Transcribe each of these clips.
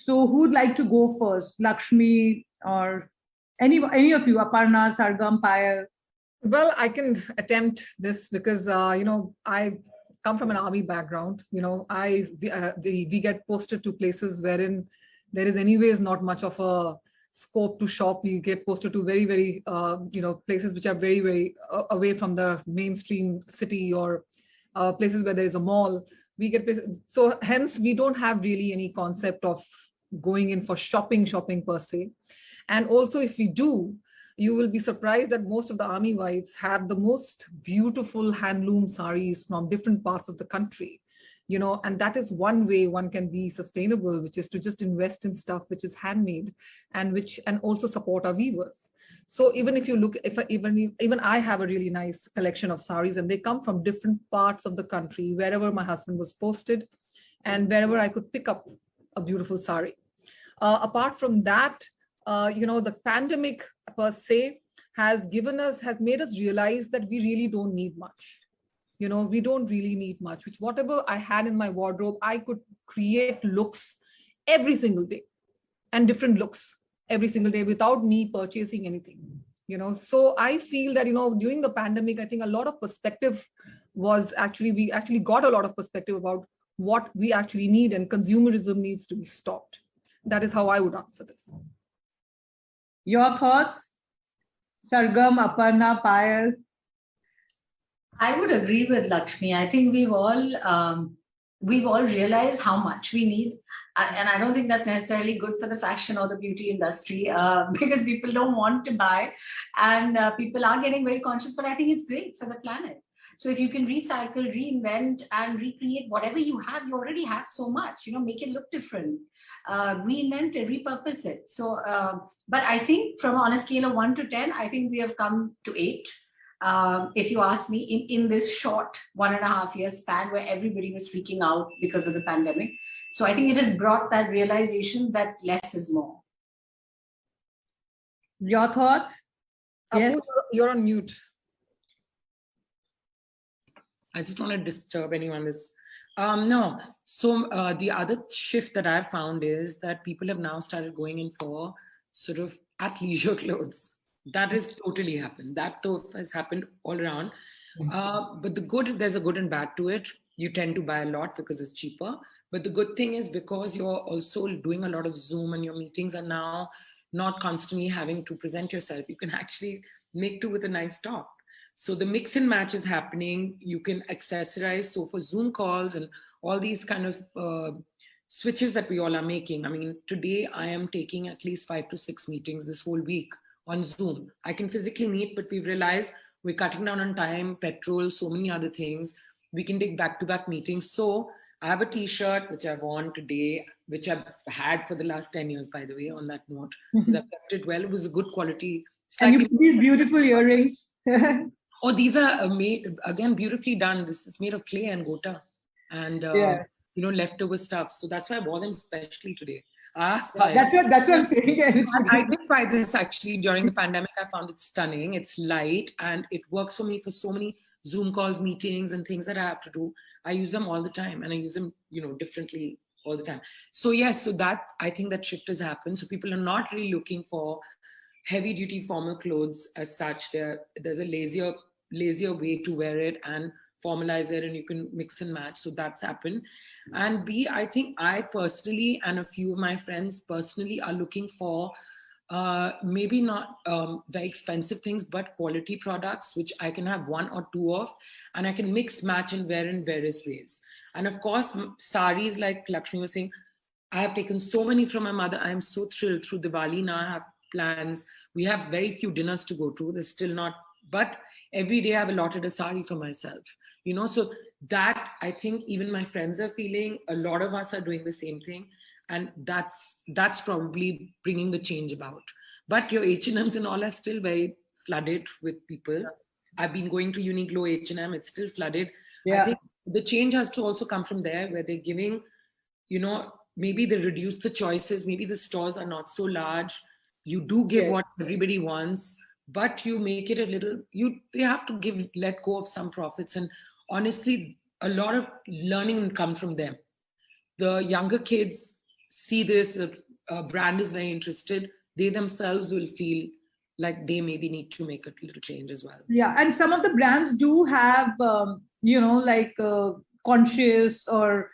So who'd like to go first? Lakshmi or any of you, Aparna, Sargam, Payal? Well, I can attempt this because, I come from an army background. We get posted to places wherein there is anyways not much of a scope to shop. We get posted to very, very, places which are very, very away from the mainstream city, or places where there is a mall. We get places, so hence we don't have really any concept of going in for shopping per se. And also, if we do, you will be surprised that most of the army wives have the most beautiful handloom saris from different parts of the country, and that is one way one can be sustainable, which is to just invest in stuff which is handmade, and also support our weavers. So even if you look, even I have a really nice collection of saris, and they come from different parts of the country, wherever my husband was posted and wherever I could pick up a beautiful sari. Apart from that, the pandemic per se has made us realize that we really don't need much. We don't really need much, which whatever I had in my wardrobe, I could create looks every single day, and different looks every single day without me purchasing anything. So I feel that, during the pandemic, I think a lot of perspective we actually got a lot of perspective about what we actually need, and consumerism needs to be stopped. That is how I would answer this. Your thoughts, Sargam, Aparna, Payal? I would agree with Lakshmi. I think we've all realized how much we need, and I don't think that's necessarily good for the fashion or the beauty industry, because people don't want to buy, and people are getting very conscious. But I think it's great for the planet. So if you can recycle, reinvent, and recreate whatever you have, you already have so much. Make it look different. Reinvent it, repurpose it. So, but I think on a scale of 1 to 10, I think we have come to 8. If you ask me, in this short 1.5 year span where everybody was freaking out because of the pandemic. So I think it has brought that realization that less is more. Your thoughts? Yes. You're on mute. I just don't want to disturb anyone. No. So the other shift that I've found is that people have now started going in for sort of athleisure clothes. That has totally happened. That though has happened all around. But there's a good and bad to it. You tend to buy a lot because it's cheaper. But the good thing is, because you're also doing a lot of Zoom and your meetings are now not constantly having to present yourself, you can actually make do with a nice top. So the mix and match is happening. You can accessorize. So for Zoom calls and all these kind of switches that we all are making. I mean, today I am taking at least 5 to 6 meetings this whole week on Zoom. I can physically meet, but we've realized we're cutting down on time, petrol, so many other things. We can take back-to-back meetings. So I have a t-shirt, which I've worn today, which I've had for the last 10 years, by the way, on that note, because I've kept it well. It was a good quality. And you put these beautiful earrings. Oh, these are made, again, beautifully done. This is made of clay and gota and, leftover stuff. So that's why I wore them specially today. That's what I'm saying. I did buy this actually during the pandemic. I found it stunning. It's light and it works for me for so many Zoom calls, meetings and things that I have to do. I use them all the time, and I use them, differently all the time. So yes, so that, I think that shift has happened. So people are not really looking for heavy duty formal clothes as such. There's a lazier way to wear it and formalize it, and you can mix and match. So that's happened. And B, I think I personally and a few of my friends personally are looking for maybe not very expensive things, but quality products, which I can have 1 or 2 of, and I can mix, match and wear in various ways. And of course, saris, like Lakshmi was saying, I have taken so many from my mother. I am so thrilled. Through Diwali now I have plans. We have very few dinners to go to. There's still not, but every day I've allotted a sari for myself, so that I think even my friends are feeling, a lot of us are doing the same thing. And that's probably bringing the change about. But your H&Ms and all are still very flooded with people. I've been going to Uniqlo, H&M, it's still flooded. Yeah. I think the change has to also come from there, where they're giving, maybe they reduce the choices. Maybe the stores are not so large. You do give what everybody wants, but you make it a little, they have to let go of some profits. And honestly, a lot of learning comes from them. The younger kids, see this, the brand is very interested, they themselves will feel like they maybe need to make a little change as well. Yeah, and some of the brands do have, like conscious or,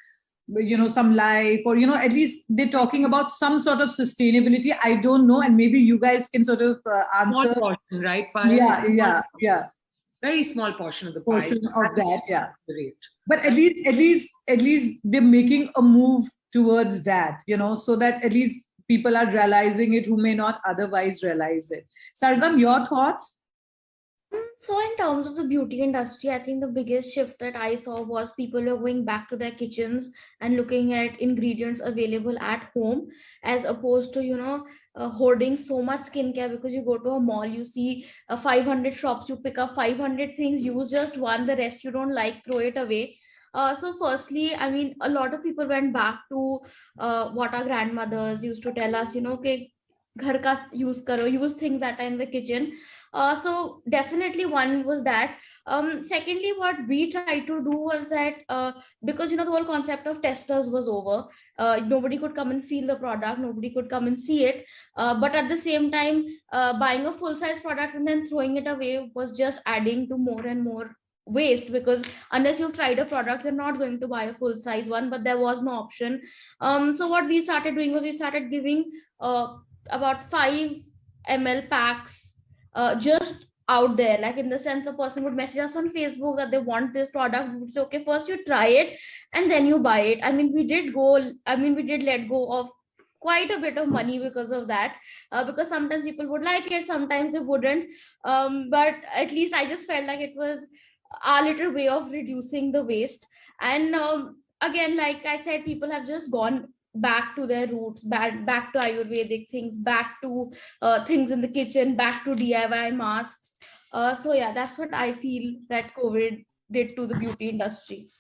some life, or, at least they're talking about some sort of sustainability. I don't know. And maybe you guys can sort of Small answer. portion, right, Payal? Yeah. Very small portion of the pie. Portion of that, yeah. Great. But at least they're making a move towards that, so that at least people are realizing it who may not otherwise realize it. Sargam, your thoughts? So in terms of the beauty industry, I think the biggest shift that I saw was people were going back to their kitchens and looking at ingredients available at home, as opposed to, hoarding so much skincare, because you go to a mall, you see 500 shops, you pick up 500 things, use just one, the rest you don't like, throw it away. So firstly, I mean, a lot of people went back to what our grandmothers used to tell us, okay, ghar ka use karo, use things that are in the kitchen. So definitely one was that. Secondly, what we tried to do was that because the whole concept of testers was over, nobody could come and feel the product, nobody could come and see it. But at the same time, buying a full-size product and then throwing it away was just adding to more and more waste, because unless you've tried a product, you're not going to buy a full-size one. But there was no option. So what we started doing was we started giving about 5 ml packs just out there, like in the sense a person would message us on Facebook that they want this product. We would say, okay, first you try it and then you buy it. I mean, we did let go of quite a bit of money because of that, because sometimes people would like it, sometimes they wouldn't. But at least I just felt like it was our little way of reducing the waste. And again, like I said, people have just gone back to their roots, back to Ayurvedic things, back to things in the kitchen, back to DIY masks. So yeah, that's what I feel that COVID did to the beauty industry.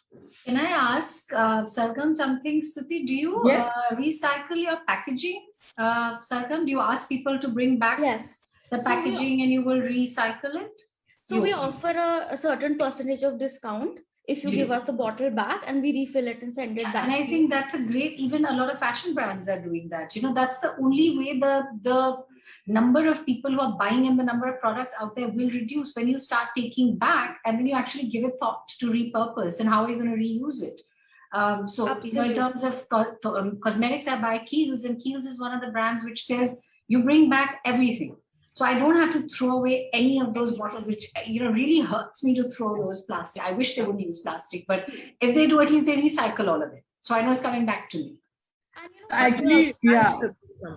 Can I ask Sargam something, Stuti? Do you Yes. Recycle your packaging? Sargam, do you ask people to bring back Yes. the So packaging and you will recycle it? So we offer a certain percentage of discount if you give us the bottle back, and we refill it and send it back. And I think that's a great, even a lot of fashion brands are doing that. That's the only way the number of people who are buying and the number of products out there will reduce when you start taking back and then you actually give it thought to repurpose and how are you going to reuse it. So in terms of cosmetics, I buy Kiehl's, and Kiehl's is one of the brands which says you bring back everything. So I don't have to throw away any of those bottles, which really hurts me to throw those plastic. I wish they wouldn't use plastic, but if they do, at least they recycle all of it. So I know it's coming back to me. And Actually, yeah.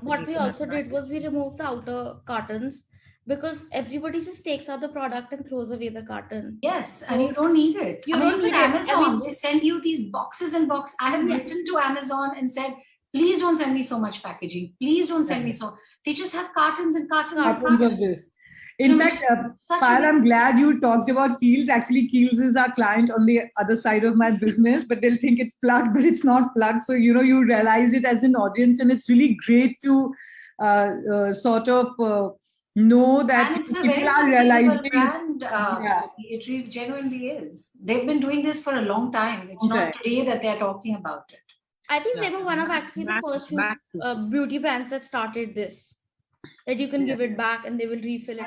what we also did was we removed the outer cartons, because everybody just takes out the product and throws away the carton. Yes, and you don't need it. You I mean, don't with need it. Amazon, I mean- they send you these boxes and boxes. I have written to Amazon and said, please don't send me so much packaging. Please don't send me so. They just have cartons and cartons and Cartons of cartons. this. In fact, Such Payal, a- I'm glad you talked about Kiehl's. Actually, Kiehl's is our client on the other side of my business, but they'll think it's plugged, but it's not plugged. So, you realize it as an audience, and it's really great to sort of know that And it's a people very are sustainable realizing. brand. Yeah. It really genuinely is. They've been doing this for a long time. It's not Right. today that they're talking about it. I think they were one of actually the first few beauty brands that started this, that you can give it back and they will refill it.